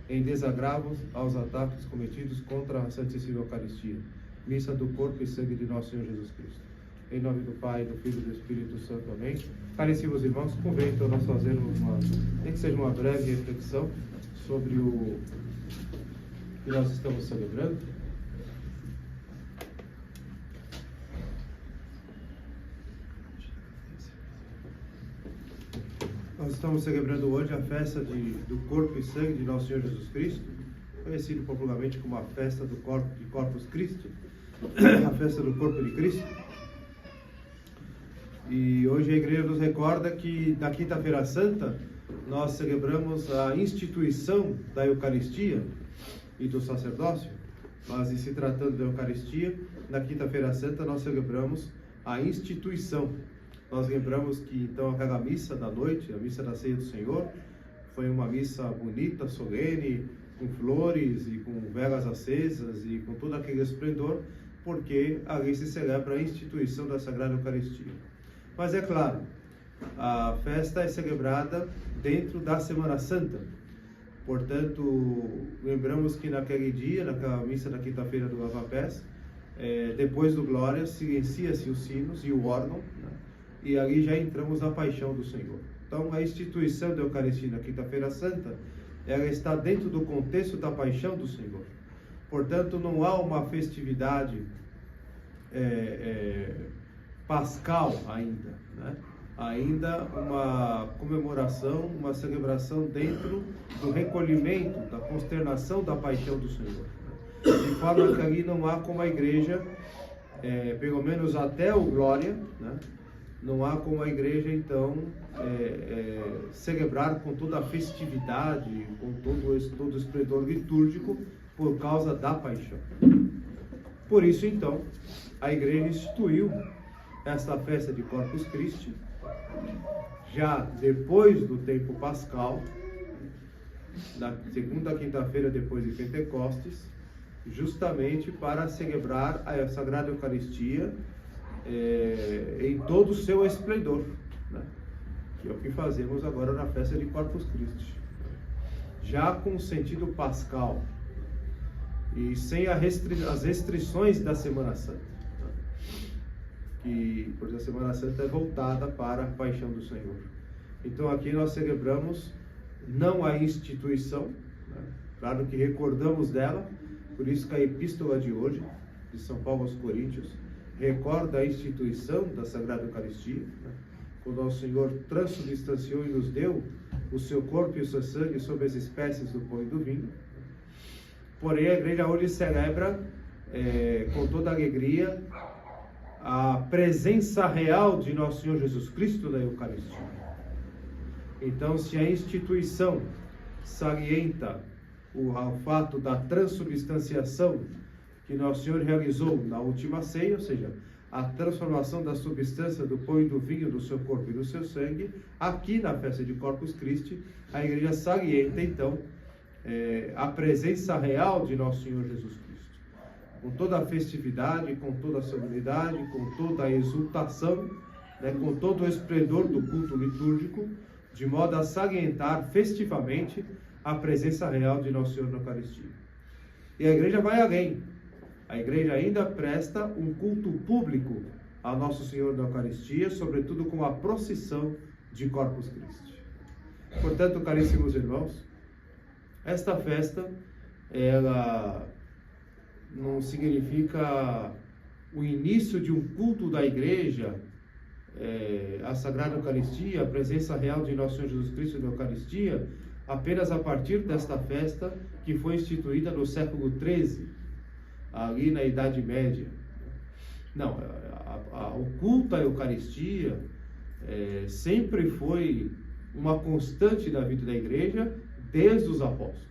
em desagravos aos ataques cometidos contra a Santíssima Eucaristia, missa do corpo e sangue de nosso Senhor Jesus Cristo. Em nome do Pai, do Filho e do Espírito Santo. Amém. Caríssimos irmãos, convém então nós fazermos nem que seja uma breve reflexão sobre o que nós estamos celebrando. Nós estamos celebrando hoje a festa do corpo e sangue de nosso Senhor Jesus Cristo, conhecido popularmente como a festa do corpo de Corpus Christi, a festa do corpo de Cristo. E hoje a igreja nos recorda que na Quinta-feira Santa nós celebramos a instituição da Eucaristia e do sacerdócio, mas em se tratando da Eucaristia, na Quinta-feira Santa nós celebramos a instituição. Nós lembramos que então aquela missa da noite, a missa da Ceia do Senhor, foi uma missa bonita, solene, com flores e com velas acesas e com todo aquele esplendor, porque ali se celebra a instituição da Sagrada Eucaristia. Mas é claro, a festa é celebrada dentro da Semana Santa. Portanto, lembramos que naquele dia, naquela missa da quinta-feira do Lava-Pés, depois do Glória, silencia-se os sinos e o órgão, né? E ali já entramos na paixão do Senhor. Então, a instituição da Eucaristia na Quinta-feira Santa, ela está dentro do contexto da paixão do Senhor. Portanto, não há uma festividade pascal ainda, né? Ainda uma comemoração, uma celebração dentro do recolhimento, da consternação da paixão do Senhor, né? De forma que ali não há como a igreja, pelo menos até o Glória, né? Não há como a igreja, então, celebrar com toda a festividade, com todo o esplendor litúrgico, por causa da paixão. Por isso, então, a igreja instituiu esta festa de Corpus Christi, já depois do tempo pascal, na segunda quinta-feira depois de Pentecostes, justamente para celebrar a Sagrada Eucaristia em todo o seu esplendor, né? Que é o que fazemos agora na festa de Corpus Christi, já com o sentido pascal e sem as restrições da Semana Santa, né? Porque a Semana Santa é voltada para a paixão do Senhor. Então aqui nós celebramos não a instituição, né? Claro que recordamos dela, por isso que a epístola de hoje, de São Paulo aos Coríntios, recorda a instituição da Sagrada Eucaristia, né? Quando o Senhor transubstanciou e nos deu o seu corpo e o seu sangue sob as espécies do pão e do vinho. Porém, a igreja hoje celebra com toda alegria a presença real de nosso Senhor Jesus Cristo na Eucaristia. Então, se a instituição salienta o fato da transubstanciação que nosso Senhor realizou na última ceia, ou seja, a transformação da substância do pão e do vinho do seu corpo e do seu sangue, aqui na festa de Corpus Christi, a igreja salienta então a presença real de nosso Senhor Jesus Cristo, com toda a festividade, com toda a solenidade, com toda a exultação, né, com todo o esplendor do culto litúrgico, de modo a salientar festivamente a presença real de nosso Senhor na Eucaristia. E a igreja vai além. A igreja ainda presta um culto público a Nosso Senhor da Eucaristia, sobretudo com a procissão de Corpus Christi. Portanto, caríssimos irmãos, esta festa, ela não significa o início de um culto da igreja, a Sagrada Eucaristia, a presença real de Nosso Senhor Jesus Cristo na Eucaristia, apenas a partir desta festa que foi instituída no século XIII, ali na Idade Média. Não, o culto à Eucaristia sempre foi uma constante da vida da igreja desde os apóstolos.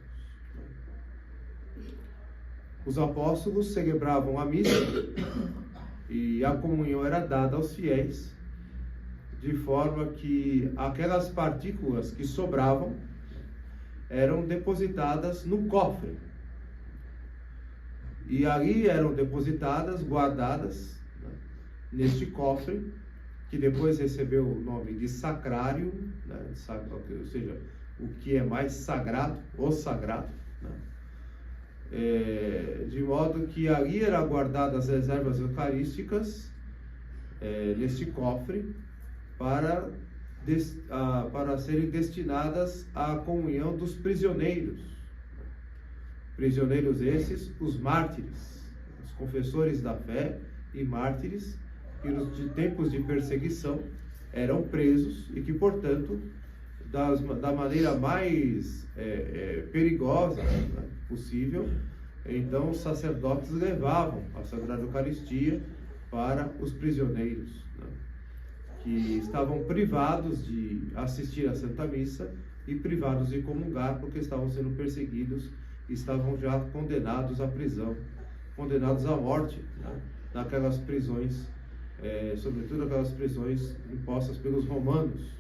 Os apóstolos celebravam a missa e a comunhão era dada aos fiéis, de forma que aquelas partículas que sobravam eram depositadas no cofre. E ali eram depositadas, guardadas, né, neste cofre, que depois recebeu o nome de sacrário, né, ou seja, o que é mais sagrado, o sagrado, de modo que ali eram guardadas as reservas eucarísticas neste cofre para serem destinadas à comunhão dos prisioneiros. Prisioneiros esses, os mártires, os confessores da fé e mártires, que nos tempos de perseguição eram presos e que, portanto, da maneira mais perigosa, né, possível, então os sacerdotes levavam a Sagrada Eucaristia para os prisioneiros, né, que estavam privados de assistir à Santa Missa e privados de comungar porque estavam sendo perseguidos, estavam já condenados à prisão, condenados à morte, né, naquelas prisões, sobretudo aquelas prisões impostas pelos romanos.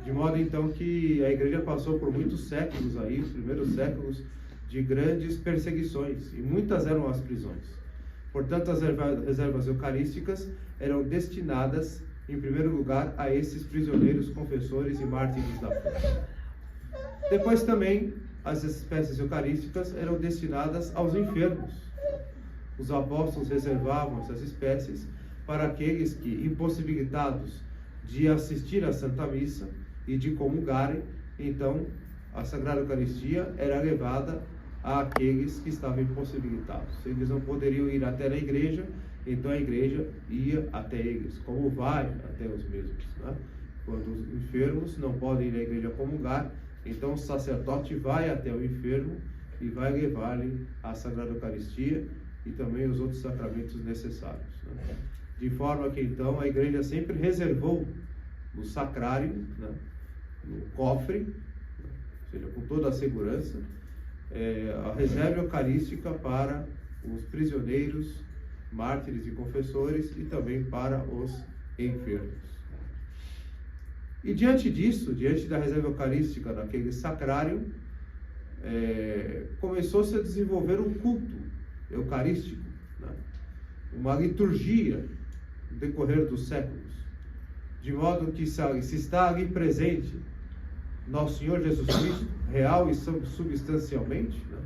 De modo então que a igreja passou por muitos séculos aí, os primeiros séculos, de grandes perseguições, e muitas eram as prisões. Portanto, as reservas eucarísticas eram destinadas, em primeiro lugar, a esses prisioneiros, confessores e mártires da fé. Depois também, as espécies eucarísticas eram destinadas aos enfermos. Os apóstolos reservavam essas espécies para aqueles que, impossibilitados de assistir à Santa Missa e de comungarem, então a Sagrada Eucaristia era levada àqueles que estavam impossibilitados. Eles não poderiam ir até a igreja, então a igreja ia até eles, como vai até os mesmos, né? Quando os enfermos não podem ir à igreja comungar, então o sacerdote vai até o enfermo e vai levar-lhe a Sagrada Eucaristia e também os outros sacramentos necessários, né? De forma que então a igreja sempre reservou no sacrário, né, no cofre, ou seja, com toda a segurança, a reserva eucarística para os prisioneiros, mártires e confessores e também para os enfermos. E diante disso, diante da reserva eucarística naquele sacrário, começou-se a desenvolver um culto eucarístico, né? Uma liturgia no decorrer dos séculos, de modo que se está ali presente Nosso Senhor Jesus Cristo, real e substancialmente, né?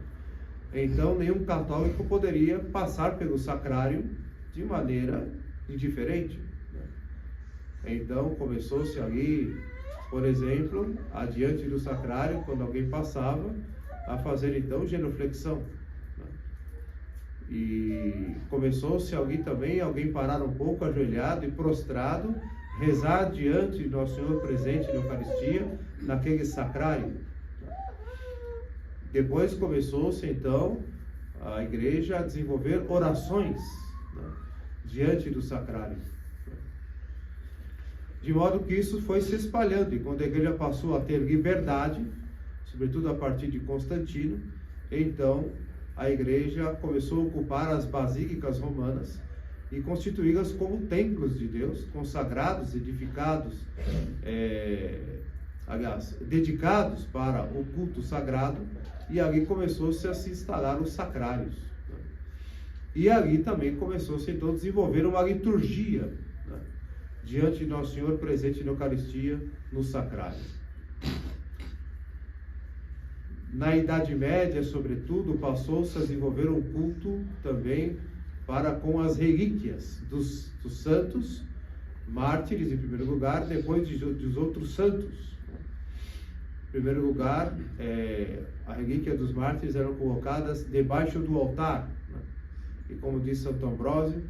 Então nenhum católico poderia passar pelo sacrário de maneira indiferente, né? Então começou-se ali, por exemplo, adiante do sacrário, quando alguém passava, a fazer então genuflexão, né? E começou-se ali também, alguém parar um pouco ajoelhado e prostrado, rezar diante de Nosso Senhor presente na Eucaristia, naquele sacrário. Depois começou-se então a igreja a desenvolver orações, né, diante do sacrário. De modo que isso foi se espalhando, e quando a igreja passou a ter liberdade, sobretudo a partir de Constantino, então a igreja começou a ocupar as basílicas romanas e constituí-las como templos de Deus, consagrados, edificados, dedicados para o culto sagrado, e ali começou-se a se instalar os sacrários, né? E ali também começou-se então a desenvolver uma liturgia, né, diante de Nosso Senhor presente na Eucaristia, no sacrário. Na Idade Média, sobretudo, passou-se a desenvolver um culto também para com as relíquias dos santos, mártires em primeiro lugar, depois dos outros santos. Em primeiro lugar, a relíquia dos mártires eram colocadas debaixo do altar, né? E como diz Santo Ambrósio,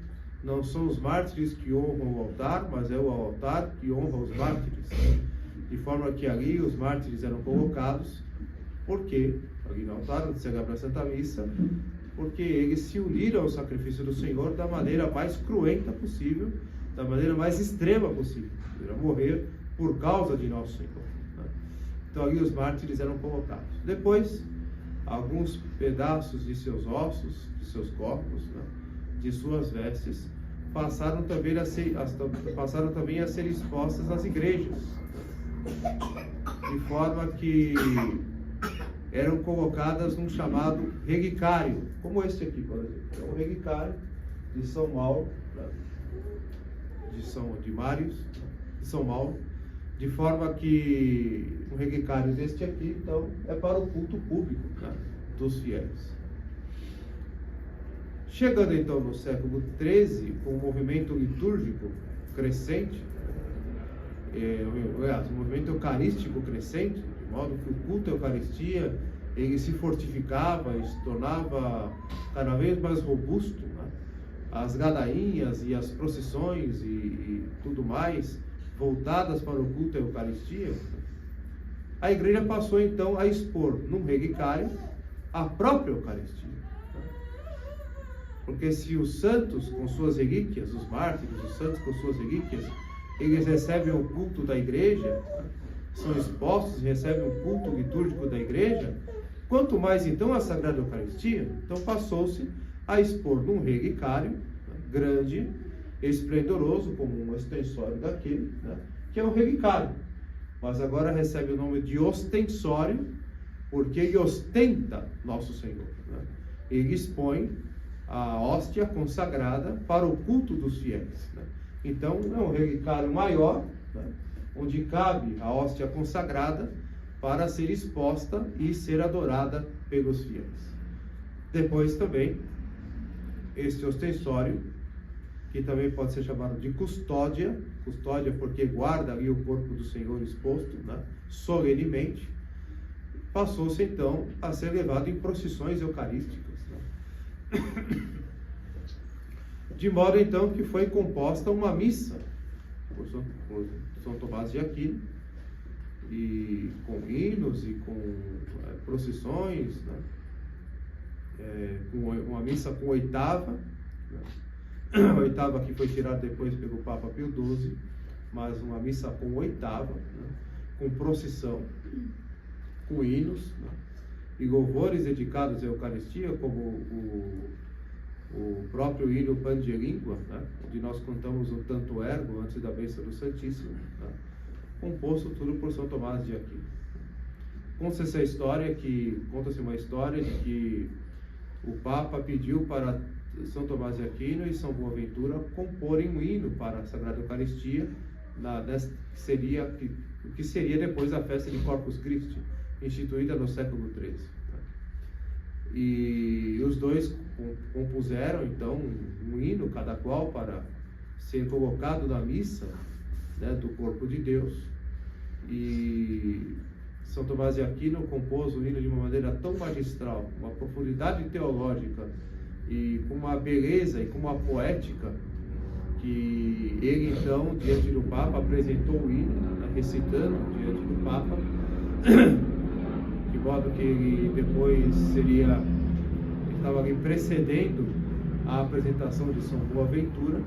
não são os mártires que honram o altar, mas é o altar que honra os mártires. De forma que ali os mártires eram colocados, porque, ali no altar, onde se celebra a Santa Missa, porque eles se uniram ao sacrifício do Senhor da maneira mais cruenta possível, da maneira mais extrema possível, para morrer por causa de Nosso Senhor, né? Então ali os mártires eram colocados. Depois, alguns pedaços de seus ossos, de seus corpos, né, de suas vestes, passaram também a ser expostas nas igrejas, né? De forma que eram colocadas num chamado relicário, como este aqui, por exemplo. É um relicário de São Mauro, de Marius, de São Mauro, de forma que um relicário deste aqui, então, é para o culto público, né, dos fiéis. Chegando então no século XIII, com o movimento litúrgico crescente, o movimento eucarístico crescente, de modo que o culto à Eucaristia ele se fortificava e se tornava cada vez mais robusto, né? As ladainhas e as procissões e tudo mais voltadas para o culto à Eucaristia, a igreja passou então a expor num relicário a própria Eucaristia. Porque se os santos com suas relíquias, os mártires, os santos com suas relíquias, eles recebem o culto da igreja, são expostos e recebem o culto litúrgico da igreja, quanto mais então a Sagrada Eucaristia. Então passou-se a expor num relicário grande, esplendoroso, como um ostensório daquele, né, que é o relicário. Mas agora recebe o nome de ostensório, porque ele ostenta Nosso Senhor. Né? Ele expõe a hóstia consagrada para o culto dos fiéis. Né? Então, é um relicário maior, né, onde cabe a hóstia consagrada para ser exposta e ser adorada pelos fiéis. Depois também, este ostensório, que também pode ser chamado de custódia porque guarda ali o corpo do Senhor exposto, né, solenemente, passou-se então a ser levado em procissões eucarísticas. Né? De modo então que foi composta uma missa por São Tomás de Aquino, e com hinos e com procissões, né? Com uma missa com oitava, né? A oitava que foi tirada depois pelo Papa Pio XII, mas uma missa com oitava, né? Com procissão, com hinos, né? E louvores dedicados à Eucaristia, como o próprio hino Pan de Língua, né? Onde nós cantamos o Tanto Ergo antes da bênção do Santíssimo, né? Composto tudo por São Tomás de Aquino. Conta-se uma história de que o Papa pediu para São Tomás de Aquino e São Boaventura comporem um hino para a Sagrada Eucaristia, que seria depois a festa de Corpus Christi, instituída no século XIII. E os dois compuseram então um hino, cada qual, para ser colocado na missa, né, do corpo de Deus. E São Tomás de Aquino compôs o hino de uma maneira tão magistral, uma profundidade teológica e com uma beleza e com uma poética, que ele então, diante do Papa, apresentou o hino, né, recitando diante do Papa, de modo que ele depois estava ali precedendo a apresentação de São Boaventura,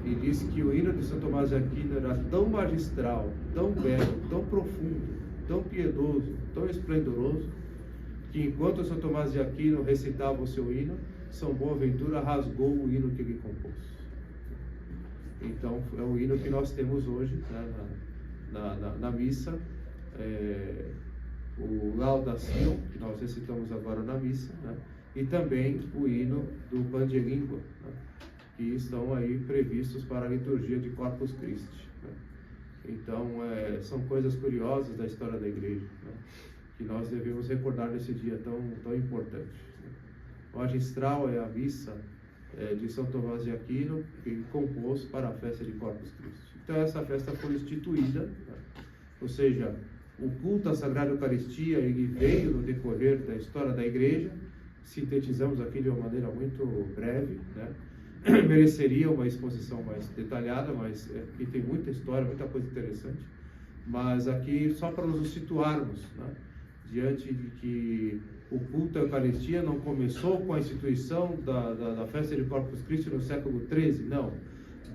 e disse que o hino de São Tomás de Aquino era tão magistral, tão belo, tão profundo, tão piedoso, tão esplendoroso, que enquanto São Tomás de Aquino recitava o seu hino, São Boaventura rasgou o hino que ele compôs. Então, é o hino que nós temos hoje, né, na missa, o Laudação, que nós recitamos agora na missa, né, e também o hino do Pan de Língua, né, que estão aí previstos para a liturgia de Corpus Christi. Né? Então, são coisas curiosas da história da igreja, né, que nós devemos recordar nesse dia tão importante. Né? O magistral é a missa de São Tomás de Aquino, que ele compôs para a festa de Corpus Christi. Então, essa festa foi instituída, né? Ou seja, o culto à Sagrada Eucaristia, ele veio no decorrer da história da igreja. Sintetizamos aqui de uma maneira muito breve, né? Mereceria uma exposição mais detalhada, mas aqui tem muita história, muita coisa interessante. Mas aqui, só para nos situarmos, né, diante de que o culto à Eucaristia não começou com a instituição da festa de Corpus Christi no século XIII, não.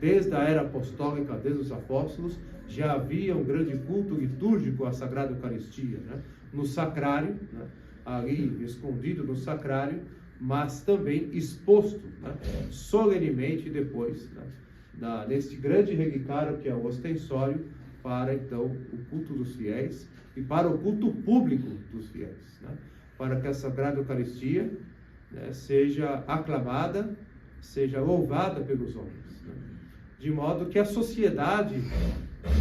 Desde a era apostólica, desde os apóstolos, já havia um grande culto litúrgico à Sagrada Eucaristia, né, no sacrário, né, ali escondido no sacrário, mas também exposto, né, solenemente depois, né, neste grande relicário que é o ostensório, para então o culto dos fiéis e para o culto público dos fiéis, né, para que a Sagrada Eucaristia, né, seja aclamada, seja louvada pelos homens, né, de modo que a sociedade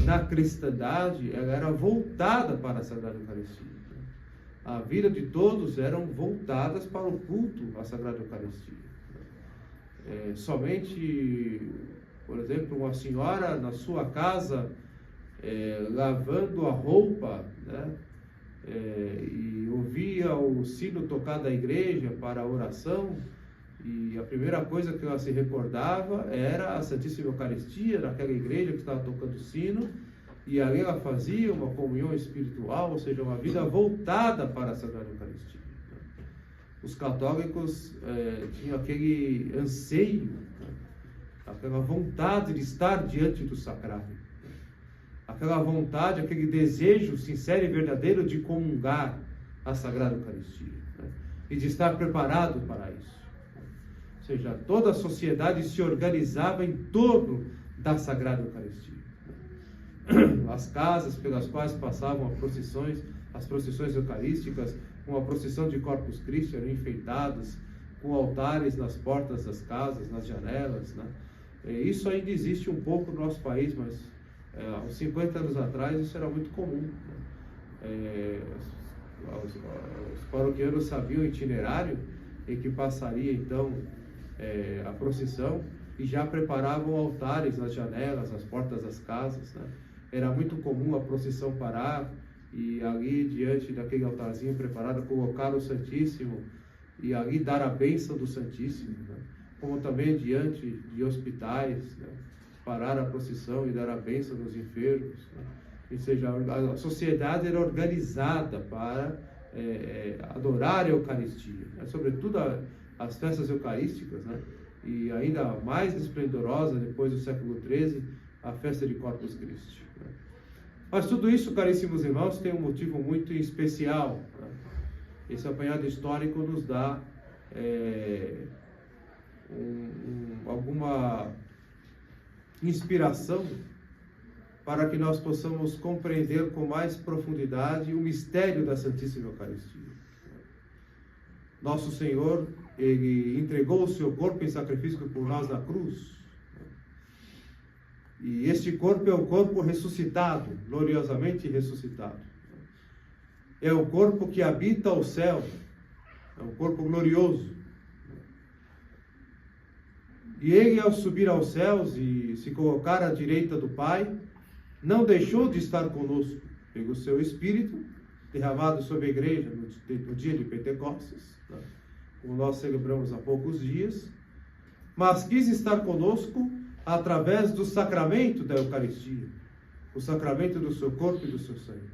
na cristandade ela era voltada para a Sagrada Eucaristia. A vida de todos eram voltadas para o culto à Sagrada Eucaristia. somente, por exemplo, uma senhora na sua casa lavando a roupa, né? E ouvia o sino tocar da igreja para a oração, e a primeira coisa que ela se recordava era a Santíssima Eucaristia, naquela igreja que estava tocando o sino, e ali ela fazia uma comunhão espiritual, ou seja, uma vida voltada para a Sagrada Eucaristia. Os católicos tinham aquele anseio, né? Aquela vontade de estar diante do sacrário, aquela vontade, aquele desejo sincero e verdadeiro de comungar a Sagrada Eucaristia, né? E de estar preparado para isso. Ou seja, toda a sociedade se organizava em torno da Sagrada Eucaristia. As casas pelas quais passavam as procissões eucarísticas, com a procissão de Corpus Christi, eram enfeitadas, com altares nas portas das casas, nas janelas, né? Isso ainda existe um pouco no nosso país, mas há uns 50 anos atrás isso era muito comum, né? Os paroquianos sabiam o itinerário em que passaria então a procissão, e já preparavam altares nas janelas, nas portas das casas, né? Era muito comum a procissão parar e ali diante daquele altarzinho preparado colocar o Santíssimo e ali dar a bênção do Santíssimo, né? Como também diante de hospitais, né? Parar a procissão e dar a bênção dos enfermos, né? Ou seja, a sociedade era organizada para adorar a Eucaristia, né? Sobretudo as festas eucarísticas, né? E ainda mais esplendorosa depois do século XIII, a festa de Corpus Christi, né? Mas tudo isso, caríssimos irmãos, tem um motivo muito especial, né? Esse apanhado histórico nos dá alguma inspiração para que nós possamos compreender com mais profundidade o mistério da Santíssima Eucaristia. Nosso Senhor, Ele entregou o seu corpo em sacrifício por nós na cruz. E este corpo é o corpo ressuscitado, gloriosamente ressuscitado. É o corpo que habita o céu, é um corpo glorioso. E Ele, ao subir aos céus e se colocar à direita do Pai, não deixou de estar conosco pelo seu Espírito, derramado sobre a igreja no dia de Pentecostes, né? Como nós celebramos há poucos dias, mas quis estar conosco através do sacramento da Eucaristia, o sacramento do seu corpo e do seu sangue.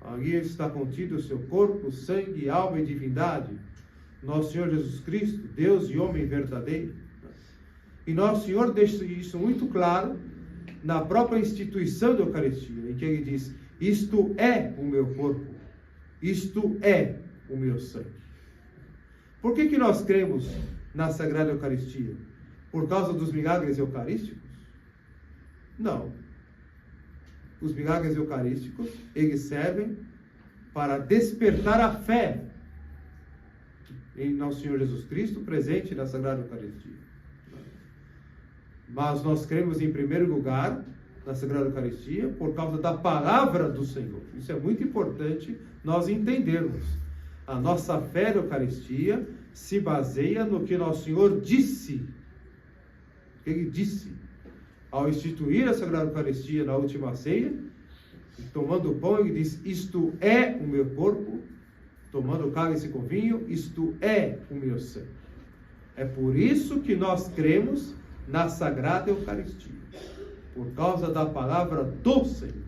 Ali está contido o seu corpo, sangue, alma e divindade, nosso Senhor Jesus Cristo, Deus e homem verdadeiro. E nosso Senhor deixa isso muito claro na própria instituição da Eucaristia, em que Ele diz: isto é o meu corpo, isto é o meu sangue. Por que nós cremos na Sagrada Eucaristia? Por causa dos milagres eucarísticos? Não. Os milagres eucarísticos, eles servem para despertar a fé em nosso Senhor Jesus Cristo, presente na Sagrada Eucaristia. Mas nós cremos em primeiro lugar na Sagrada Eucaristia por causa da palavra do Senhor. Isso é muito importante nós entendermos. A nossa fé na Eucaristia se baseia no que nosso Senhor disse. Ele disse, ao instituir a Sagrada Eucaristia na última ceia, tomando o pão, Ele diz: isto é o meu corpo, tomando o cálice com vinho, isto é o meu sangue. É por isso que nós cremos na Sagrada Eucaristia, por causa da palavra do Senhor.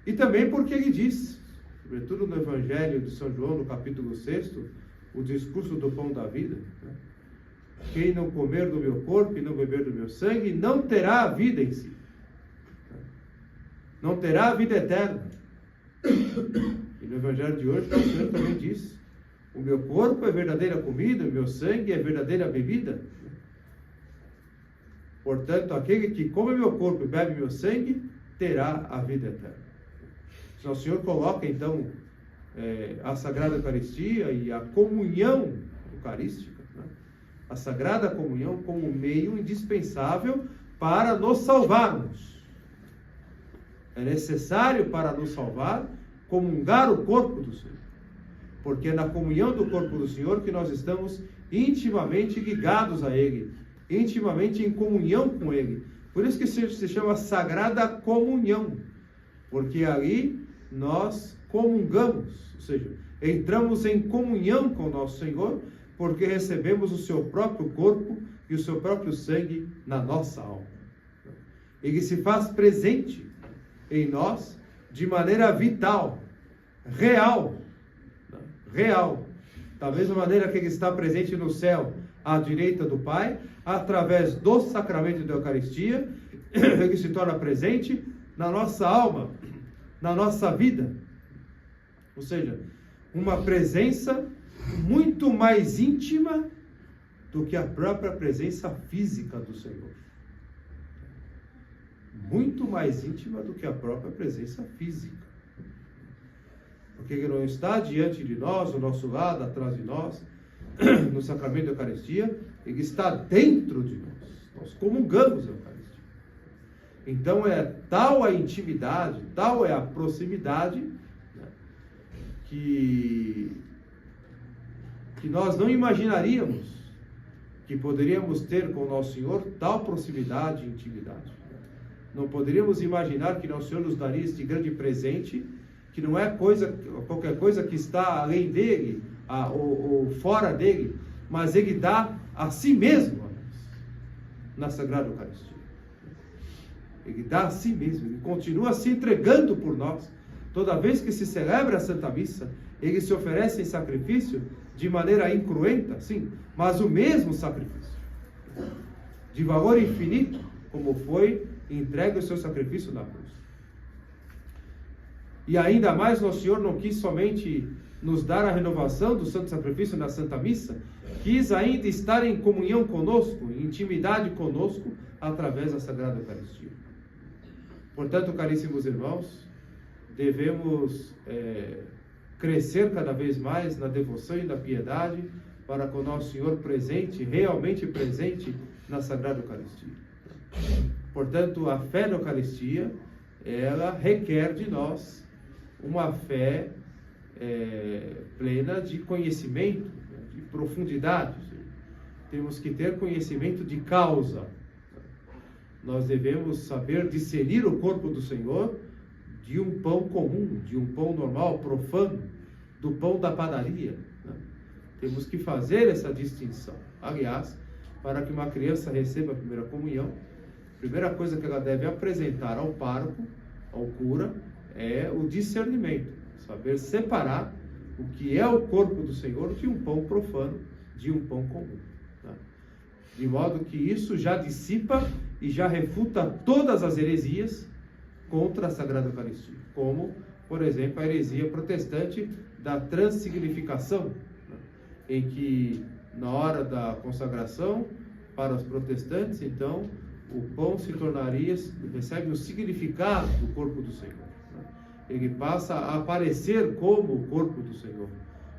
E também porque Ele diz, sobretudo no Evangelho de São João, no capítulo 6, o discurso do pão da vida, né? Quem não comer do meu corpo e não beber do meu sangue, não terá a vida em si. Não terá a vida eterna. E no Evangelho de hoje, o Senhor também diz: o meu corpo é verdadeira comida, o meu sangue é verdadeira bebida. Portanto, aquele que come meu corpo e bebe meu sangue, terá a vida eterna. O Senhor coloca, então, a Sagrada Eucaristia e a comunhão eucarística, né? A Sagrada Comunhão como meio indispensável para nos salvarmos. É necessário para nos salvar comungar o corpo do Senhor. porque é na comunhão do corpo do Senhor que nós estamos intimamente ligados a Ele, intimamente em comunhão com Ele. Por isso que se chama Sagrada Comunhão, porque ali nós comungamos, ou seja, entramos em comunhão com o nosso Senhor, porque recebemos o seu próprio corpo e o seu próprio sangue na nossa alma. Ele se faz presente em nós de maneira vital, real, da mesma maneira que Ele está presente no céu, à direita do Pai, através do sacramento da Eucaristia, Ele se torna presente na nossa alma, na nossa vida. Ou seja, uma presença muito mais íntima do que a própria presença física do Senhor. Muito mais íntima do que a própria presença física. Porque Ele não está diante de nós, ao nosso lado, atrás de nós, no sacramento da Eucaristia, Ele está dentro de nós. Nós comungamos a Eucaristia. Então é tal a intimidade, tal é a proximidade, né, que nós não imaginaríamos que poderíamos ter com o nosso Senhor tal proximidade e intimidade. Não poderíamos imaginar que nosso Senhor nos daria este grande presente, que não é qualquer coisa que está além dele, ou fora dele, mas Ele dá a si mesmo a nós, na Sagrada Eucaristia. Ele dá a si mesmo, Ele continua se entregando por nós. Toda vez que se celebra a Santa Missa, Ele se oferece em sacrifício de maneira incruenta, sim, mas o mesmo sacrifício, de valor infinito, como foi entregue o seu sacrifício na cruz. E ainda mais, nosso Senhor não quis somente nos dar a renovação do santo sacrifício na Santa Missa, quis ainda estar em comunhão conosco, em intimidade conosco, através da Sagrada Eucaristia. Portanto, caríssimos irmãos, devemos crescer cada vez mais na devoção e na piedade, para com o nosso Senhor presente, realmente presente na Sagrada Eucaristia. Portanto, a fé na Eucaristia, ela requer de nós uma fé plena de conhecimento, de profundidade. Temos que ter conhecimento de causa. Nós devemos saber discernir o corpo do Senhor de um pão comum, de um pão normal, profano, do pão da padaria. Temos que fazer essa distinção. Aliás, para que uma criança receba a primeira comunhão, a primeira coisa que ela deve apresentar ao pároco, ao cura, é o discernimento, saber separar o que é o corpo do Senhor de um pão profano, de um pão comum. Tá? De modo que isso já dissipa e já refuta todas as heresias contra a Sagrada Eucaristia, como, por exemplo, a heresia protestante da transsignificação, né? Em que, na hora da consagração, para os protestantes, então, o pão se tornaria, recebe o significado do corpo do Senhor. Né? Ele passa a aparecer como o corpo do Senhor,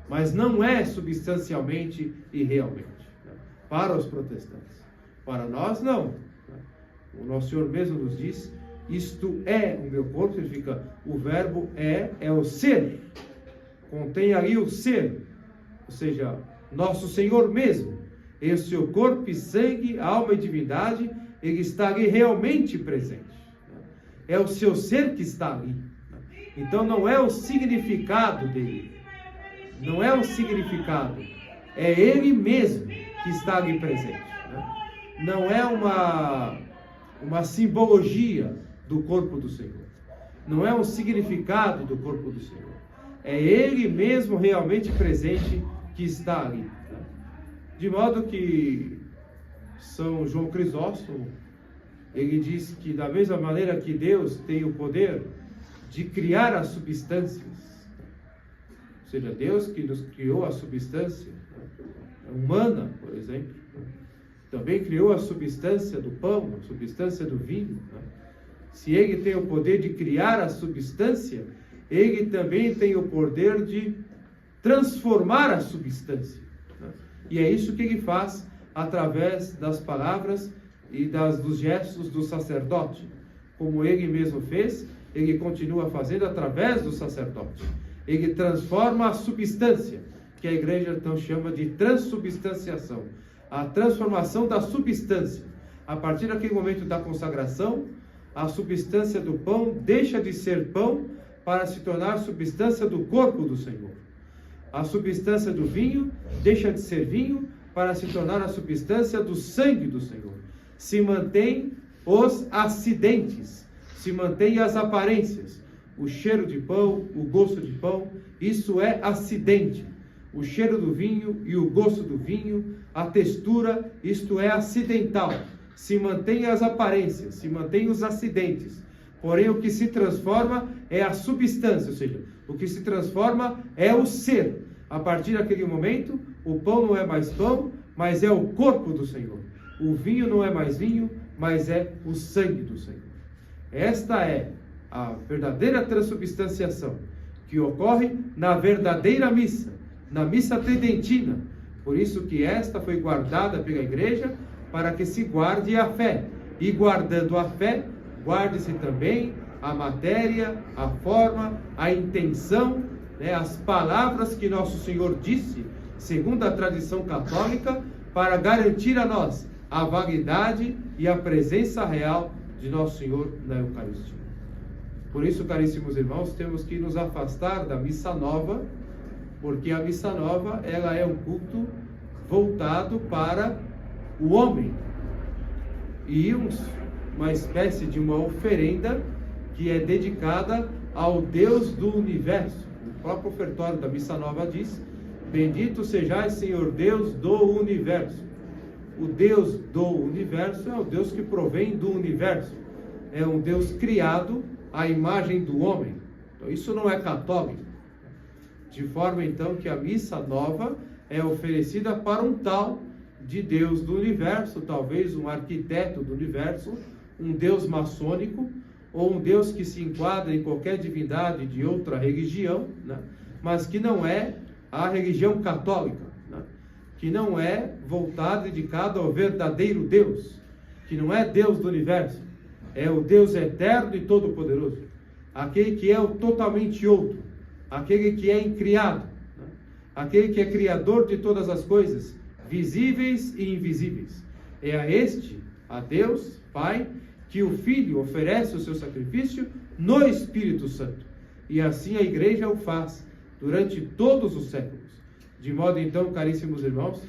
mas não é substancialmente e realmente, né? Para os protestantes. Para nós, não. Né? O nosso Senhor mesmo nos diz: isto é o meu corpo. Significa, o verbo é o ser, contém ali o ser, ou seja, nosso Senhor mesmo, em seu corpo e sangue, alma e divindade, Ele está ali realmente presente. É o seu ser que está ali. Então não é o significado dele, não é o significado, é Ele mesmo que está ali presente. Não é uma simbologia do corpo do Senhor, não é um significado do corpo do Senhor, é Ele mesmo realmente presente que está ali. De modo que São João Crisóstomo, ele diz que da mesma maneira que Deus tem o poder de criar as substâncias, ou seja, Deus que nos criou a substância humana, por exemplo, também criou a substância do pão, a substância do vinho. Se Ele tem o poder de criar a substância, Ele também tem o poder de transformar a substância. E é isso que Ele faz através das palavras e dos gestos do sacerdote. Como Ele mesmo fez, Ele continua fazendo através do sacerdote. Ele transforma a substância, que a igreja então chama de transubstanciação. A transformação da substância. A partir daquele momento da consagração, a substância do pão deixa de ser pão para se tornar substância do corpo do Senhor. A substância do vinho deixa de ser vinho para se tornar a substância do sangue do Senhor. Se mantém os acidentes, se mantém as aparências. O cheiro de pão, o gosto de pão, isso é acidente. O cheiro do vinho e o gosto do vinho, a textura, isto é acidental. Se mantém as aparências, se mantém os acidentes. Porém, o que se transforma é a substância, ou seja, o que se transforma é o ser. A partir daquele momento, o pão não é mais pão, mas é o corpo do Senhor. O vinho não é mais vinho, mas é o sangue do Senhor. Esta é a verdadeira transubstanciação, que ocorre na verdadeira missa, na missa tridentina. Por isso que esta foi guardada pela igreja, para que se guarde a fé. E guardando a fé, guarde-se também a matéria, a forma, a intenção, as palavras que nosso Senhor disse, segundo a tradição católica, para garantir a nós a validade e a presença real de nosso Senhor na Eucaristia. Por isso, caríssimos irmãos, temos que nos afastar da missa nova, porque a missa nova, ela é um culto voltado para o homem, e uma espécie de uma oferenda que é dedicada ao Deus do universo. O próprio ofertório da missa nova diz: bendito sejais, Senhor Deus do universo. O Deus do universo é o Deus que provém do universo, é um Deus criado à imagem do homem. Então isso não é católico, de forma então que a missa nova é oferecida para um tal de Deus do universo, talvez um arquiteto do universo, um Deus maçônico, ou um Deus que se enquadra em qualquer divindade de outra religião, mas que não é a religião católica, que não é voltado, dedicado ao verdadeiro Deus, que não é Deus do universo, é o Deus eterno e todo-poderoso, aquele que é o totalmente outro, aquele que é incriado, aquele que é criador de todas as coisas, visíveis e invisíveis. É a este, a Deus, Pai, que o Filho oferece o seu sacrifício no Espírito Santo. E assim a igreja o faz durante todos os séculos. De modo então, caríssimos irmãos,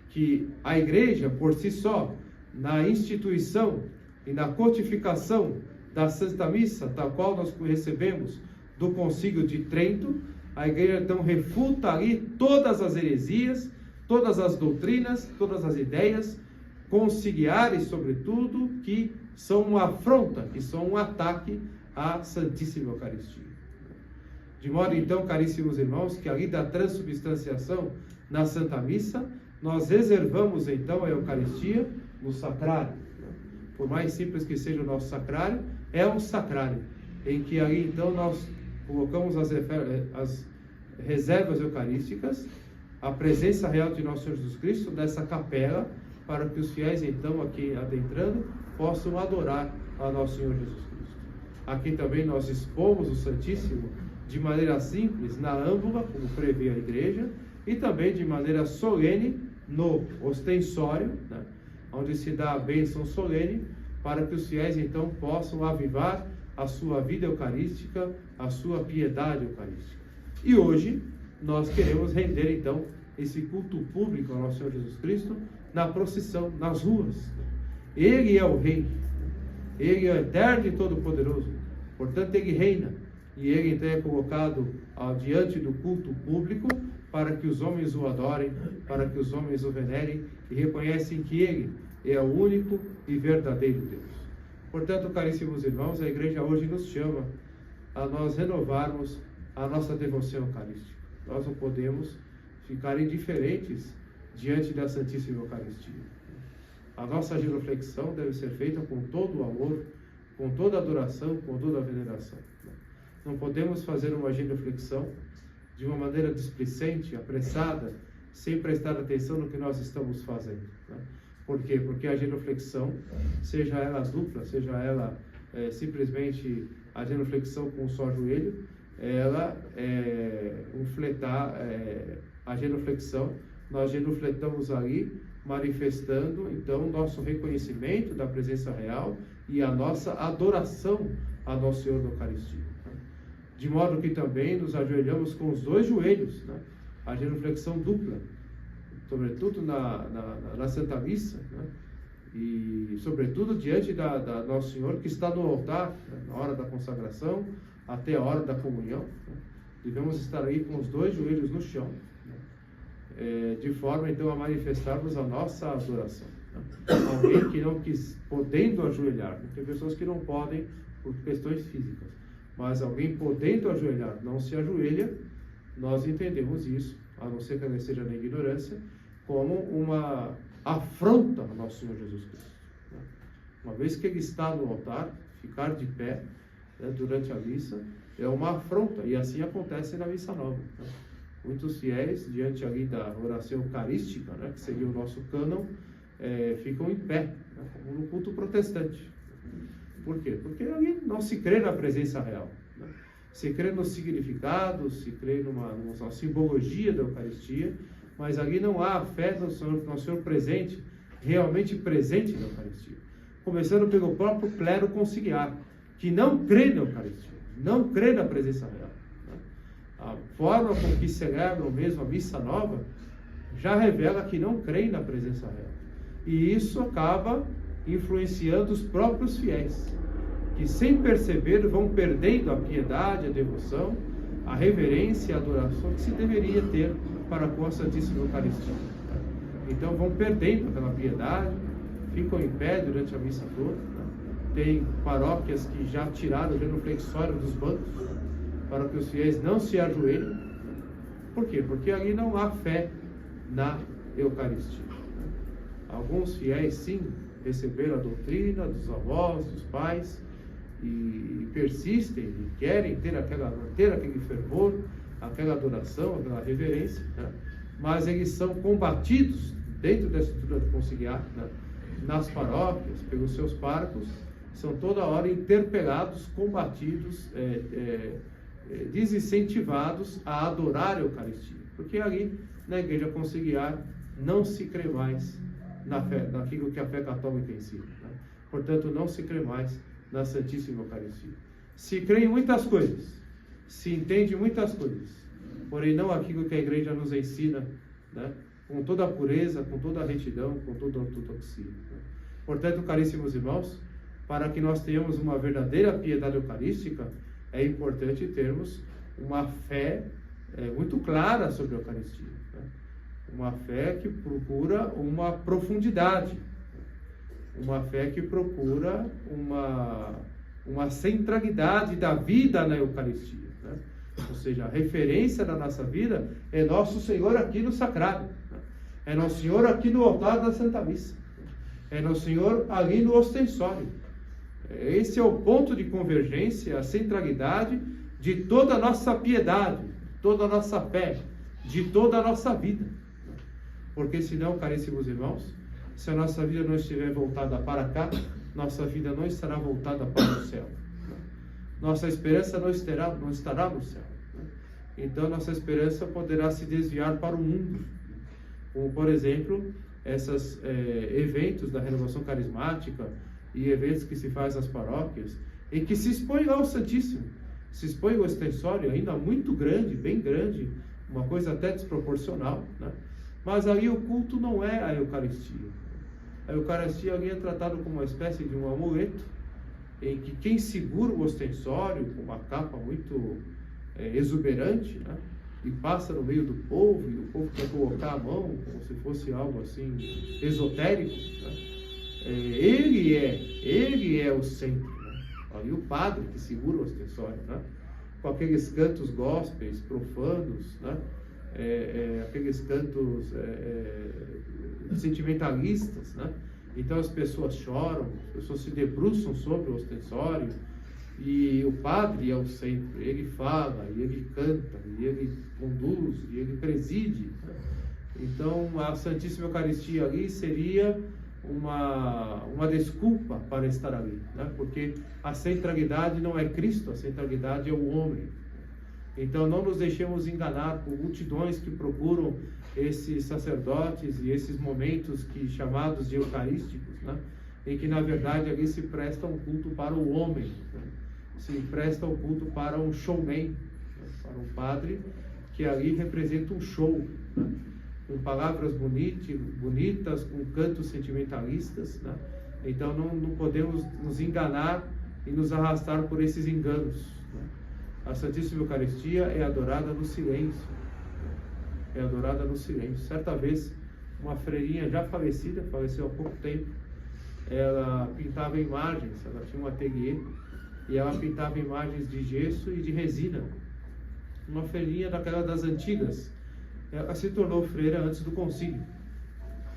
que a igreja por si só, na instituição e na codificação da Santa Missa, tal qual nós recebemos do Concílio de Trento, a igreja então refuta ali todas as heresias, todas as doutrinas, todas as ideias conciliares, sobretudo, que são uma afronta, que são um ataque à Santíssima Eucaristia. De modo então, caríssimos irmãos, que ali da transubstanciação na Santa Missa, nós reservamos então a Eucaristia no sacrário. Por mais simples que seja o nosso sacrário, é um sacrário, em que ali então nós colocamos as reservas eucarísticas, a presença real de nosso Senhor Jesus Cristo nessa capela, para que os fiéis então aqui adentrando possam adorar a nosso Senhor Jesus Cristo. Aqui também nós expomos o Santíssimo de maneira simples na âmbula, como prevê a igreja, e também de maneira solene no ostensório, onde se dá a bênção solene, para que os fiéis então possam avivar a sua vida eucarística, a sua piedade eucarística. E hoje nós queremos render então esse culto público ao nosso Senhor Jesus Cristo na procissão, nas ruas. Ele é o Rei, Ele é o eterno e todo-poderoso, portanto Ele reina, e Ele então é colocado diante do culto público para que os homens o adorem, para que os homens o venerem e reconhecem que Ele é o único e verdadeiro Deus. Portanto, caríssimos irmãos, a igreja hoje nos chama a nós renovarmos a nossa devoção eucarística. Nós não podemos ficar indiferentes diante da Santíssima Eucaristia. A nossa genuflexão deve ser feita com todo o amor, com toda a adoração, com toda a veneração. Não podemos fazer uma genuflexão de uma maneira displicente, apressada, sem prestar atenção no que nós estamos fazendo. Por quê? Porque a genuflexão, seja ela dupla, seja ela simplesmente a genuflexão com um só joelho, ela é a genuflexão. Nós genufletamos ali, manifestando então o nosso reconhecimento da presença real e a nossa adoração a Nosso Senhor na Eucaristia. De modo que também nos ajoelhamos com os dois joelhos, né? A genuflexão dupla, sobretudo na Santa Missa, né? E sobretudo diante da Nosso Senhor que está no altar, né? Na hora da consagração, até a hora da comunhão, né? Devemos estar aí com os dois joelhos no chão, né? De forma então a manifestarmos a nossa adoração, né? Alguém que não quis, podendo ajoelhar, né? Tem pessoas que não podem por questões físicas, mas alguém podendo ajoelhar não se ajoelha, nós entendemos isso, a não ser que ela esteja na ignorância, como uma afronta ao nosso Senhor Jesus Cristo, né? Uma vez que ele está no altar, ficar de pé, né, durante a missa é uma afronta, e assim acontece na missa nova, né? Muitos fiéis, diante ali da oração eucarística, né, que seria o nosso cânon, ficam em pé, né, como no culto protestante. Por quê? Porque ali não se crê na presença real, né? Se crê no significado, se crê numa simbologia da Eucaristia, mas ali não há a fé no Senhor presente, realmente presente na Eucaristia. Começando pelo próprio clero conciliar, que não crê na Eucaristia, não crê na presença real, né? A forma com que celebram mesmo a missa nova já revela que não creem na presença real. E isso acaba influenciando os próprios fiéis, que sem perceber vão perdendo a piedade, a devoção, a reverência e a adoração que se deveria ter para com a Santíssima Eucaristia. Então vão perdendo aquela piedade, ficam em pé durante a missa toda, né? Tem paróquias que já tiraram o genuflexório dos bancos, para que os fiéis não se ajoelhem. Por quê? Porque ali não há fé na Eucaristia. Alguns fiéis, sim, receberam a doutrina dos avós, dos pais, e persistem e querem ter aquele fervor, aquela adoração, aquela reverência, né? Mas eles são combatidos dentro da estrutura conciliar, né? Nas paróquias, pelos seus párocos, são toda hora interpelados, combatidos, desincentivados a adorar a Eucaristia, porque ali na igreja conciliar não se crê mais naquilo que a fé católica ensina, né? Portanto, não se crê mais na Santíssima Eucaristia. Se crê em muitas coisas, se entende muitas coisas, porém não aquilo que a igreja nos ensina, né? Com toda a pureza, com toda a retidão, com toda a ortodoxia, né? Portanto, caríssimos irmãos, para que nós tenhamos uma verdadeira piedade eucarística, é importante termos uma fé muito clara sobre a Eucaristia, né? Uma fé que procura uma profundidade, uma fé que procura uma centralidade da vida na Eucaristia, né? Ou seja, a referência da nossa vida é Nosso Senhor aqui no sacrário, né? É Nosso Senhor aqui no altar da Santa Missa, é Nosso Senhor ali no ostensório. Esse é o ponto de convergência, a centralidade de toda a nossa piedade, toda a nossa fé, de toda a nossa vida. Porque senão, caríssimos irmãos, se a nossa vida não estiver voltada para cá, nossa vida não estará voltada para o céu. Nossa esperança não estará no céu. Então, nossa esperança poderá se desviar para o mundo. Como, por exemplo, esses eventos da renovação carismática e eventos que se faz nas paróquias, em que se expõe ao Santíssimo, se expõe o ostensório ainda muito grande, bem grande, uma coisa até desproporcional, né? Mas aí o culto não é a Eucaristia. A Eucaristia ali é tratada como uma espécie de um amuleto, em que quem segura o ostensório com uma capa muito exuberante, né? E passa no meio do povo, e o povo quer colocar a mão como se fosse algo assim esotérico, né? Ele é o centro, né? Ali o padre que segura o ostensório, né? Com aqueles cantos gospels profanos, né? Aqueles cantos sentimentalistas, né? Então as pessoas choram, as pessoas se debruçam sobre o ostensório, e o padre é o centro, ele fala, e ele canta, e ele conduz, e ele preside, né? Então a Santíssima Eucaristia ali seria uma desculpa para estar ali, né? Porque a centralidade não é Cristo, a centralidade é o homem. Então não nos deixemos enganar por multidões que procuram esses sacerdotes e esses momentos chamados de eucarísticos, né? Em que na verdade ali se presta um culto para o homem, né? Se presta um culto para um showman, né? Para um padre que ali representa um show, né? Com palavras bonitas, com cantos sentimentalistas, né? Então não podemos nos enganar e nos arrastar por esses enganos, né? A Santíssima Eucaristia é adorada no silêncio, é adorada no silêncio. Certa vez, uma freirinha já falecida, faleceu há pouco tempo, ela pintava imagens, ela tinha um ateliê, e ela pintava imagens de gesso e de resina. Uma freirinha daquela das antigas. Ela se tornou freira antes do concílio,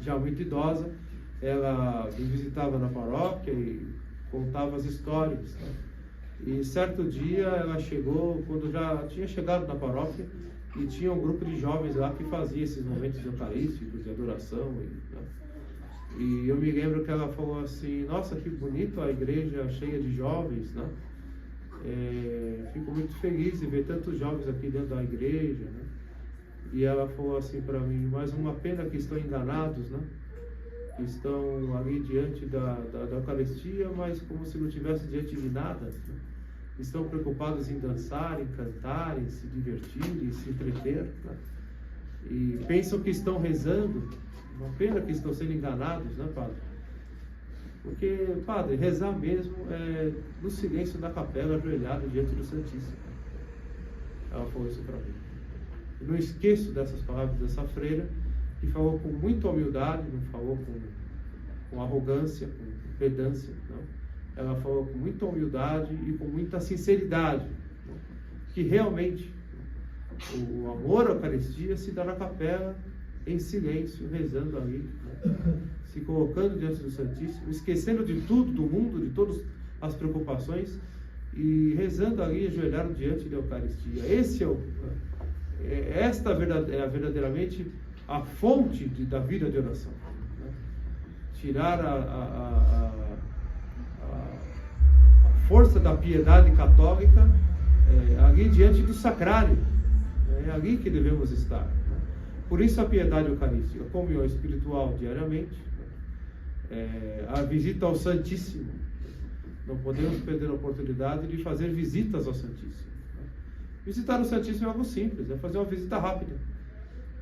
já muito idosa. Ela me visitava na paróquia e contava as histórias, né? E certo dia ela chegou, quando já tinha chegado na paróquia, e tinha um grupo de jovens lá que fazia esses momentos eucarísticos de adoração, né? E eu me lembro que ela falou assim: nossa, que bonito a igreja cheia de jovens, né? Fico muito feliz de ver tantos jovens aqui dentro da igreja, né? E ela falou assim para mim: mas uma pena que estão enganados, né? Estão ali diante da Eucaristia, mas como se não estivesse diante de nada, né? Estão preocupados em dançar, em cantar, em se divertir, em se entreter, né? E pensam que estão rezando. Uma pena que estão sendo enganados, né, padre? Porque, padre, rezar mesmo é no silêncio da capela, ajoelhado diante do Santíssimo. Ela falou isso para mim. Eu não esqueço dessas palavras dessa freira, que falou com muita humildade, não falou com arrogância, com pedância, não. Ela falou com muita humildade e com muita sinceridade, não? Que realmente o amor à Eucaristia se dá na capela, em silêncio, rezando ali, né? Se colocando diante do Santíssimo, esquecendo de tudo, do mundo, de todas as preocupações, e rezando ali, ajoelhado diante da Eucaristia. Esta é verdadeiramente a fonte da vida de oração, né? Tirar a força da piedade católica ali diante do sacrário, é ali que devemos estar, né? Por isso a piedade eucarística, a comunhão espiritual diariamente, a visita ao Santíssimo. Não podemos perder a oportunidade de fazer visitas ao Santíssimo, né? Visitar o Santíssimo é algo simples, é fazer uma visita rápida.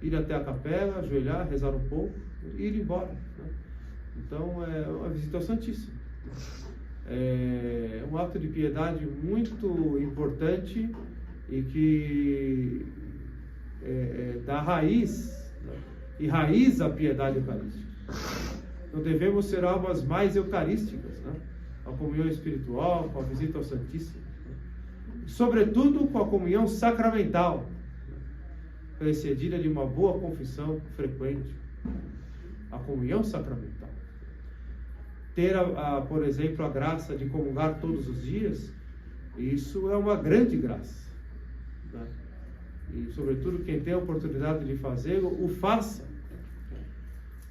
Ir até a capela, ajoelhar, rezar um pouco e ir embora, né? Então é uma visita ao Santíssimo. É um ato de piedade muito importante e que dá raiz, né? E raiz a piedade eucarística. Então devemos ser almas mais eucarísticas, né? A comunhão espiritual, com a visita ao Santíssimo, né? Sobretudo com a comunhão sacramental, precedida de uma boa confissão frequente. A comunhão sacramental. Ter, por exemplo, a graça de comungar todos os dias, isso é uma grande graça, né? E, sobretudo, quem tem a oportunidade de fazê-lo, o faça.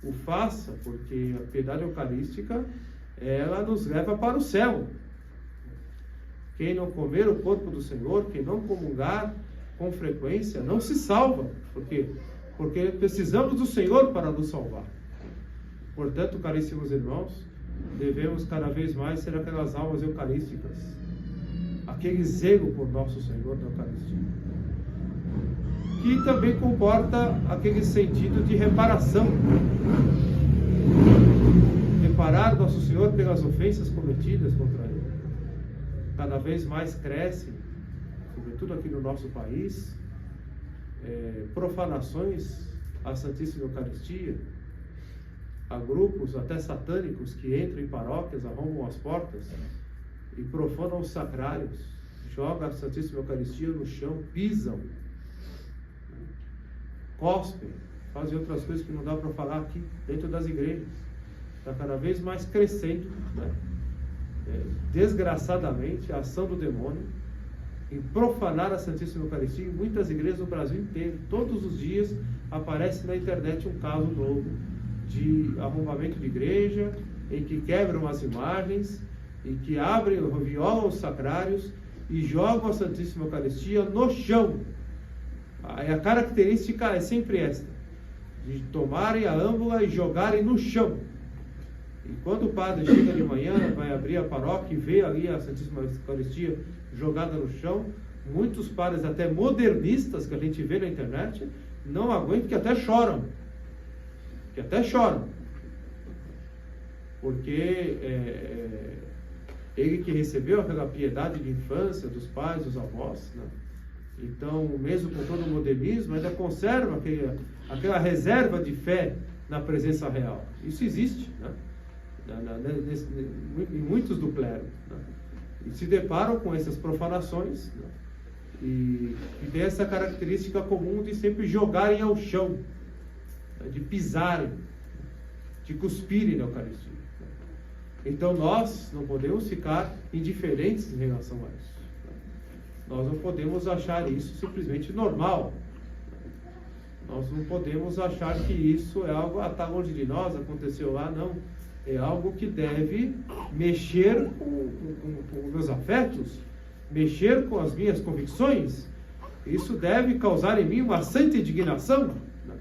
O faça, porque a piedade eucarística, ela nos leva para o céu. Quem não comer o corpo do Senhor, quem não comungar com frequência, não se salva. Por quê? Porque precisamos do Senhor para nos salvar. Portanto, caríssimos irmãos, devemos cada vez mais ser aquelas almas eucarísticas, aquele zelo por nosso Senhor da Eucaristia, que também comporta aquele sentido de reparação. Reparar nosso Senhor pelas ofensas cometidas contra Ele. Cada vez mais cresce, sobretudo aqui no nosso país, profanações à Santíssima Eucaristia. Há grupos até satânicos que entram em paróquias, arrombam as portas e profanam os sacrários, jogam a Santíssima Eucaristia no chão, pisam, cospem, fazem outras coisas que não dá para falar aqui dentro das igrejas. Está cada vez mais crescendo, né? Desgraçadamente, a ação do demônio em profanar a Santíssima Eucaristia em muitas igrejas do Brasil inteiro. Todos os dias aparece na internet um caso novo de arrombamento de igreja, em que quebram as imagens, em que abrem, violam os sacrários e jogam a Santíssima Eucaristia no chão. A característica é sempre esta, de tomarem a âmbula e jogarem no chão. E quando o padre chega de manhã, vai abrir a paróquia e vê ali a Santíssima Eucaristia jogada no chão, muitos padres até modernistas que a gente vê na internet não aguentam, que até choram. Porque ele que recebeu aquela piedade de infância dos pais, dos avós, né? Então, mesmo com todo o modernismo, ainda conserva aquela reserva de fé na presença real. Isso existe, né? Em muitos do clero, né? E se deparam com essas profanações, né? E tem essa característica comum de sempre jogarem ao chão, né? De pisarem, de cuspirem na Eucaristia. Então nós não podemos ficar indiferentes em relação a isso. Nós não podemos achar isso simplesmente normal. Nós não podemos achar que isso é algo, está longe de nós, aconteceu lá, não. É algo que deve mexer com os meus afetos, mexer com as minhas convicções. Isso deve causar em mim uma santa indignação, né?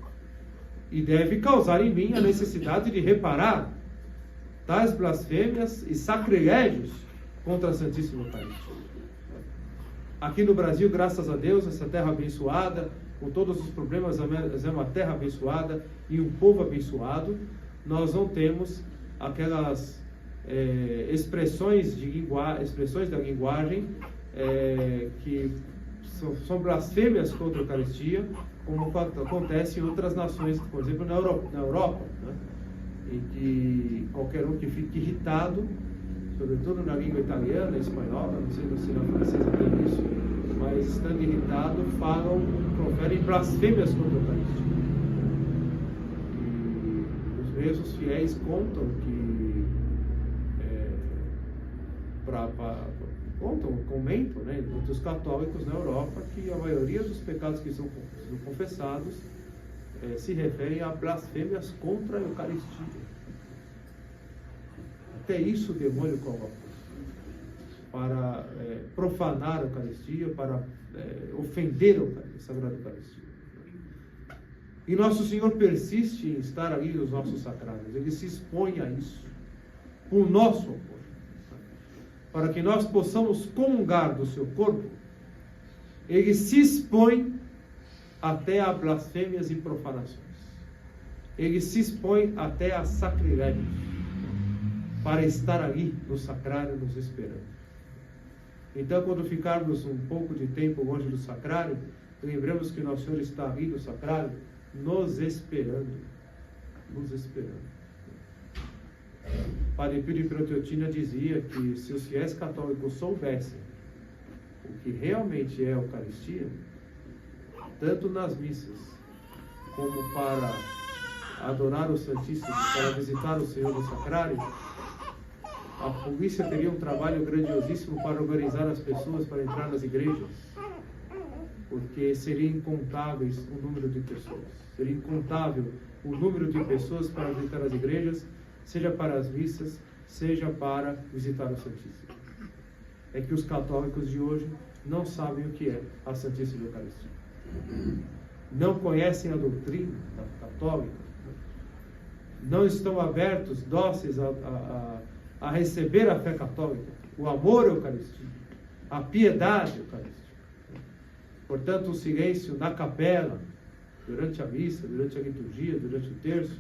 E deve causar em mim a necessidade de reparar tais blasfêmias e sacrilégios contra a Santíssima Eucaristia. Aqui no Brasil, graças a Deus, essa terra abençoada, com todos os problemas, é uma terra abençoada e um povo abençoado. Nós não temos aquelas expressões da linguagem que são blasfêmias contra a Eucaristia, como acontece em outras nações, por exemplo, na Europa, né? Em que qualquer um que fique irritado, sobretudo na língua italiana, espanhola, não sei se na francesa tem isso, mas estando irritado, proferem blasfêmias contra a Eucaristia. E os mesmos fiéis contam comentam, né, entre os católicos na Europa, que a maioria dos pecados que são confessados se referem a blasfêmias contra a Eucaristia. Até isso o demônio coloca, para profanar a Eucaristia, para ofender a Sagrada Eucaristia. E Nosso Senhor persiste em estar ali nos nossos sacrários. Ele se expõe a isso, por nosso apoio, para que nós possamos comungar do seu corpo. Ele se expõe até a blasfêmias e profanações. Ele se expõe até a sacrilégios, para estar ali no sacrário nos esperando. Então, quando ficarmos um pouco de tempo longe do sacrário, lembremos que Nosso Senhor está ali no sacrário, nos esperando. Padre Pio de Pietrelcina dizia que se os fiéis católicos soubessem o que realmente é a Eucaristia, tanto nas missas, como para adorar o Santíssimo, para visitar o Senhor no sacrário, a polícia teria um trabalho grandiosíssimo para organizar as pessoas para entrar nas igrejas, porque seria incontáveis o número de pessoas. Seria incontável o número de pessoas para visitar as igrejas, seja para as missas, seja para visitar o Santíssimo. É que os católicos de hoje não sabem o que é a Santíssima Eucaristia. Não conhecem a doutrina católica, não estão abertos, dóceis a receber a fé católica, o amor à Eucaristia, a piedade eucarística. Portanto, o silêncio na capela, durante a missa, durante a liturgia, durante o terço,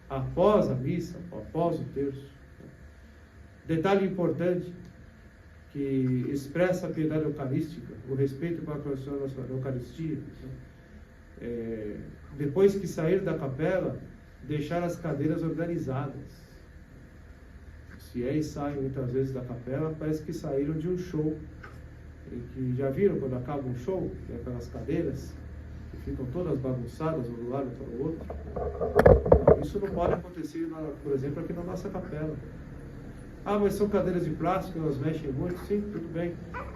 após a missa, após o terço. Detalhe importante, que expressa a piedade eucarística, o respeito para a Eucaristia. Depois que sair da capela, deixar as cadeiras organizadas. Os fiéis saem muitas vezes da capela, parece que saíram de um show. E que já viram quando acaba um show, tem aquelas cadeiras que ficam todas bagunçadas, um do lado para o outro. Isso não pode acontecer, por exemplo, aqui na nossa capela. Ah, mas são cadeiras de plástico, elas mexem muito, sim, tudo bem.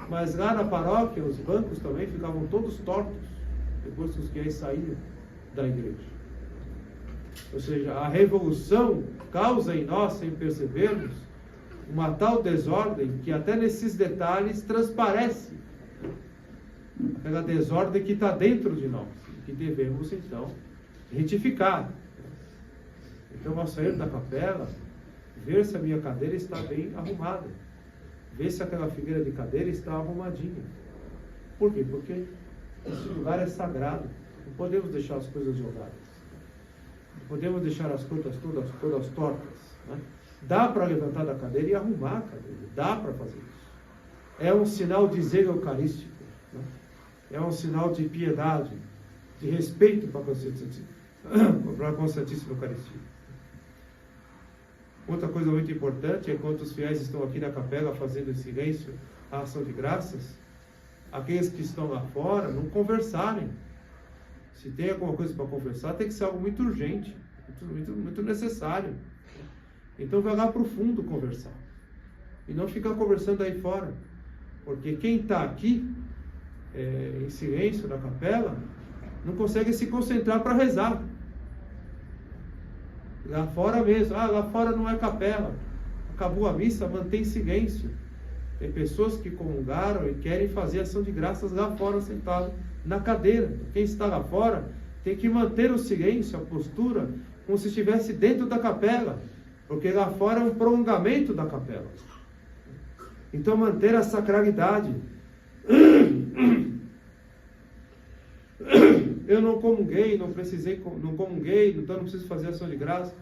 Mas lá na paróquia, os bancos também ficavam todos tortos, depois que os fiéis saíram da igreja. Ou seja, a revolução causa em nós, sem percebermos, uma tal desordem que até nesses detalhes transparece aquela desordem que está dentro de nós, que devemos então retificar. Então, ao sair da capela, ver se a minha cadeira está bem arrumada, ver se aquela fileira de cadeira está arrumadinha. Por quê? Porque esse lugar é sagrado, não podemos deixar as coisas jogadas, não podemos deixar as coisas todas tortas, né? Dá para levantar da cadeira e arrumar a cadeira, dá para fazer isso. É um sinal de zelo eucarístico, né? É um sinal de piedade, de respeito para com a Santíssima Eucaristia. Outra coisa muito importante é quando os fiéis estão aqui na capela fazendo em silêncio a ação de graças, aqueles que estão lá fora não conversarem. Se tem alguma coisa para conversar, tem que ser algo muito urgente, muito necessário. Então vai lá para o fundo conversar. E não ficar conversando aí fora. Porque quem está aqui, em silêncio na capela, não consegue se concentrar para rezar. Lá fora mesmo, lá fora não é capela. Acabou a missa, mantém silêncio. Tem pessoas que comungaram e querem fazer ação de graças lá fora, sentado na cadeira. Quem está lá fora tem que manter o silêncio, a postura, como se estivesse dentro da capela. Porque lá fora é um prolongamento da capela. Então manter a sacralidade. Eu não comunguei, não comunguei, então não preciso fazer ação de graça.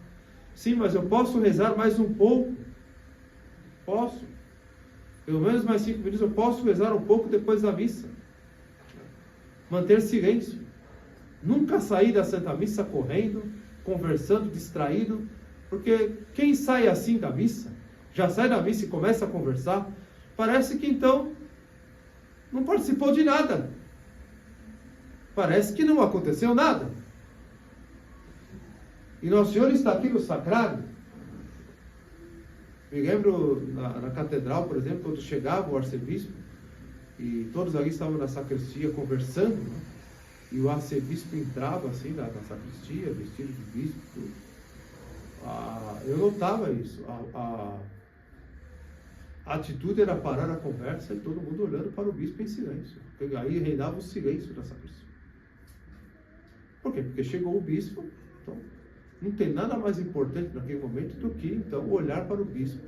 Sim, mas eu posso rezar mais um pouco. Posso. Pelo menos mais 5 minutos eu posso rezar um pouco depois da missa. Manter silêncio. Nunca sair da Santa Missa correndo, conversando, distraído. Porque quem sai assim da missa, já sai da missa e começa a conversar, parece que então não participou de nada. Parece que não aconteceu nada. E Nosso Senhor está aqui no sacrário. Me lembro na catedral, por exemplo, quando chegava o arcebispo, e todos ali estavam na sacristia conversando, né? E o arcebispo entrava assim na sacristia, vestido de bispo, tudo. Eu notava isso. A atitude era parar a conversa e todo mundo olhando para o bispo em silêncio. Aí reinava o silêncio da sacristia. Por quê? Porque chegou o bispo, então não tem nada mais importante naquele momento do que então olhar para o bispo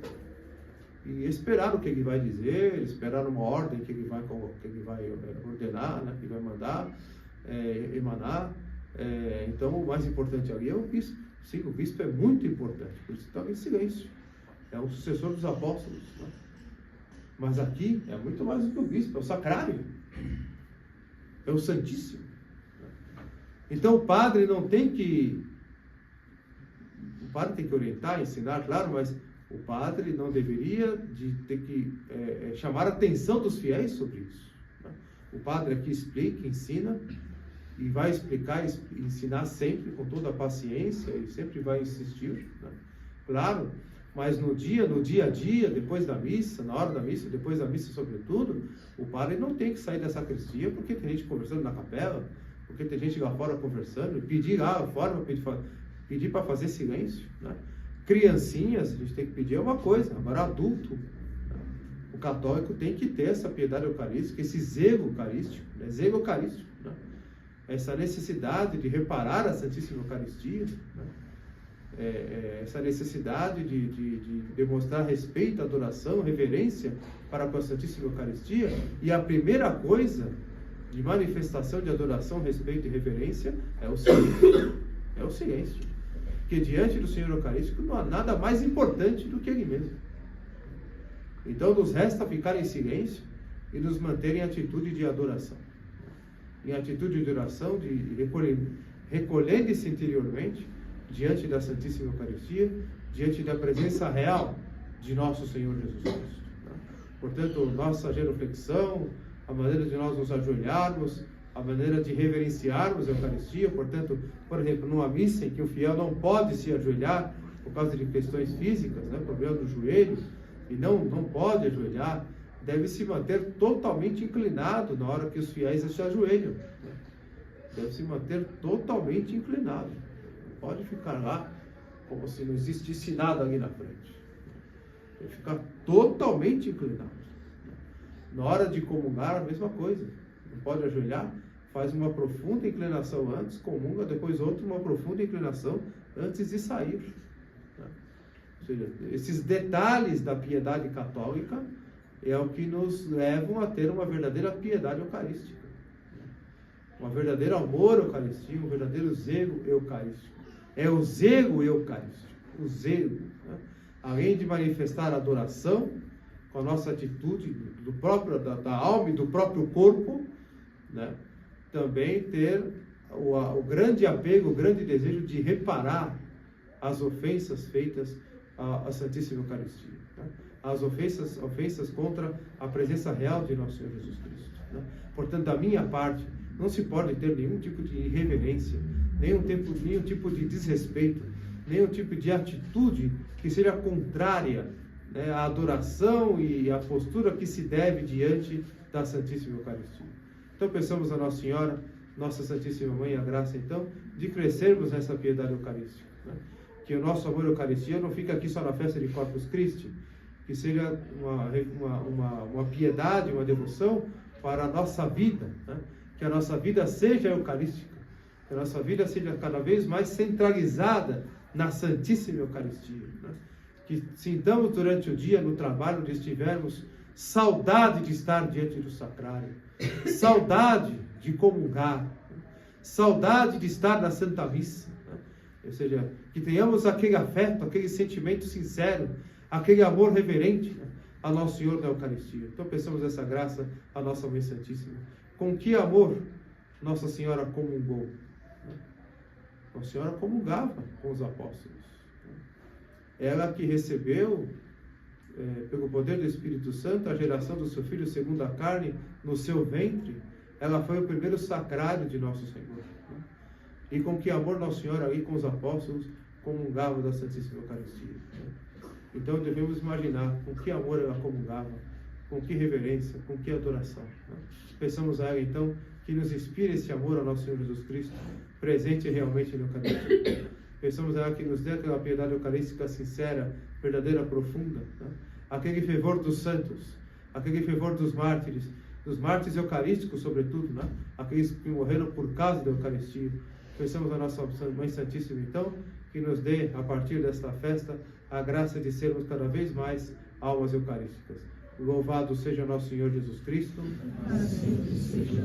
e esperar o que ele vai dizer, esperar uma ordem que ele vai ordenar, né, que vai mandar, emanar. Então o mais importante ali é o bispo. Sim, o bispo é muito importante, por isso está em silêncio. É o sucessor dos apóstolos, né? Mas aqui é muito mais do que o bispo, é o sacrário, é o Santíssimo. Então o padre tem que orientar, ensinar, claro, mas o padre não deveria ter que chamar a atenção dos fiéis sobre isso, né? O padre aqui explica, ensina, e vai explicar, ensinar sempre com toda a paciência, e sempre vai insistir, né? Claro, mas no dia a dia, depois da missa, na hora da missa, depois da missa sobretudo, o padre não tem que sair da sacristia porque tem gente conversando na capela, porque tem gente lá fora conversando, e pedir lá fora, pedir para fazer silêncio, né? Criancinhas, a gente tem que pedir uma coisa, agora adulto, né? O católico tem que ter essa piedade eucarística, esse zelo eucarístico, né? Zelo eucarístico, né? Essa necessidade de reparar a Santíssima Eucaristia, né? Essa necessidade de demonstrar respeito, adoração, reverência para com a Santíssima Eucaristia. E a primeira coisa de manifestação de adoração, respeito e reverência é o silêncio. É o silêncio. Porque diante do Senhor Eucarístico não há nada mais importante do que Ele mesmo. Então nos resta ficar em silêncio e nos manter em atitude de adoração. Em atitude de oração, de recolhendo-se interiormente diante da Santíssima Eucaristia, diante da presença real de nosso Senhor Jesus Cristo. Portanto, nossa genuflexão, a maneira de nós nos ajoelharmos, a maneira de reverenciarmos a Eucaristia, portanto, por exemplo, numa missa em que o fiel não pode se ajoelhar por causa de questões físicas, né, problema do joelho, e não pode ajoelhar, deve se manter totalmente inclinado na hora que os fiéis se ajoelham, né? Deve se manter totalmente inclinado. Não pode ficar lá como se não existisse nada ali na frente. Tem que ficar totalmente inclinado. Na hora de comungar, a mesma coisa. Não pode ajoelhar, faz uma profunda inclinação antes, comunga, depois uma profunda inclinação antes de sair. Ou seja, esses detalhes da piedade católica é o que nos levam a ter uma verdadeira piedade eucarística. Um verdadeiro amor eucarístico, um verdadeiro zelo eucarístico. É o zelo eucarístico, o zelo. Né? Além de manifestar a adoração com a nossa atitude da alma e do próprio corpo, né? Também ter o grande apego, o grande desejo de reparar as ofensas feitas à Santíssima Eucaristia. Né? As ofensas contra a presença real de nosso Senhor Jesus Cristo. Né? Portanto, da minha parte, não se pode ter nenhum tipo de irreverência, nenhum tipo de desrespeito, nenhum tipo de atitude que seja contrária, né, à adoração e à postura que se deve diante da Santíssima Eucaristia. Então, pensamos a Nossa Senhora, Nossa Santíssima Mãe, a graça, então, de crescermos nessa piedade eucarística. Né? Que o nosso amor à Eucaristia não fique aqui só na festa de Corpus Christi, que seja uma piedade, uma devoção para a nossa vida, né? Que a nossa vida seja eucarística, que a nossa vida seja cada vez mais centralizada na Santíssima Eucaristia. Né? Que sintamos durante o dia, no trabalho onde estivermos, saudade de estar diante do sacrário, saudade de comungar, saudade de estar na Santa Missa. Né? Ou seja, que tenhamos aquele afeto, aquele sentimento sincero, aquele amor reverente, né, a Nosso Senhor da Eucaristia. Então pensamos essa graça à Nossa Mãe Santíssima. Com que amor Nossa Senhora comungou? Nossa Senhora comungava com os apóstolos. Ela que recebeu, pelo poder do Espírito Santo, a geração do seu Filho segundo a carne no seu ventre, ela foi o primeiro sacrário de Nosso Senhor. E com que amor Nossa Senhora aí com os apóstolos comungava da Santíssima Eucaristia. Então devemos imaginar com que amor ela comungava, com que reverência, com que adoração. Pensamos a ela então que nos inspire esse amor ao nosso Senhor Jesus Cristo, presente realmente no Eucaristia. Pensamos a ela que nos dê aquela piedade eucarística sincera, verdadeira, profunda, né? Aquele fervor dos santos, aquele fervor dos mártires eucarísticos sobretudo, né? Aqueles que morreram por causa da Eucaristia. Pensamos a nossa Mãe Santíssima então, que nos dê, a partir desta festa, a graça de sermos cada vez mais almas eucarísticas. Louvado seja nosso Senhor Jesus Cristo. Assim seja.